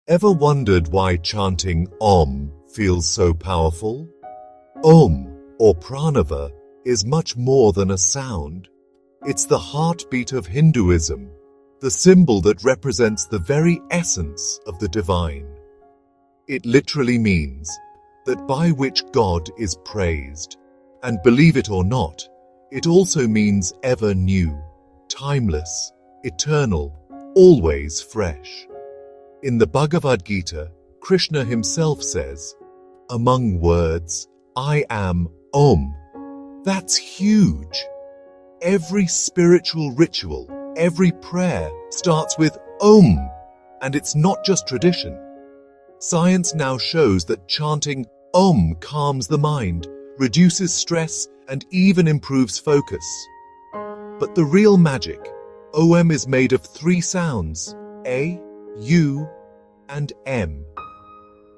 Ever wondered why chanting Om feels so powerful? Om, or pranava, is much more than a sound. It's the heartbeat of Hinduism, the symbol that represents the very essence of the divine. It literally means that by which God is praised. And believe it or not, it also means ever new, timeless, eternal, always fresh. In the Bhagavad Gita, Krishna himself says, "Among words, I am Om." That's huge. Every spiritual ritual, every prayer starts with Om, and it's not just tradition. Science now shows that chanting Om calms the mind, reduces stress, and even improves focus. But the real magic, Om is made of three sounds, A, U, and M.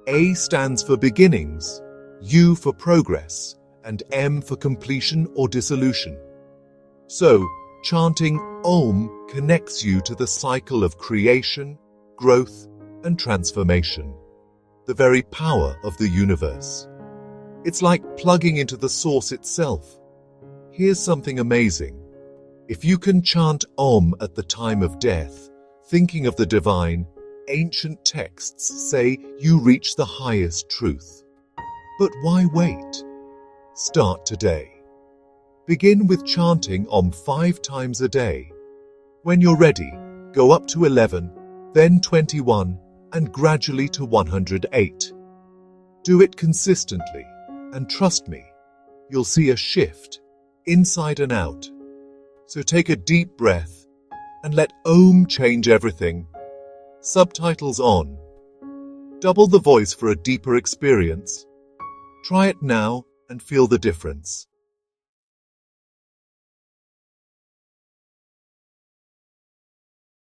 A stands for beginnings, U for progress, and M for completion or dissolution. So, chanting Om connects you to the cycle of creation, growth, and transformation, the very power of the universe. It's like plugging into the source itself. Here's something amazing. If you can chant Om at the time of death, thinking of the divine, ancient texts say you reach the highest truth. But why wait? Start today. Begin with chanting Om 5 times a day. When you're ready, go up to 11, then 21, and gradually to 108. Do it consistently, and trust me, you'll see a shift, inside and out. So take a deep breath, and let Om change everything. Subtitles on. Double the voice for a deeper experience. Try it now and feel the difference.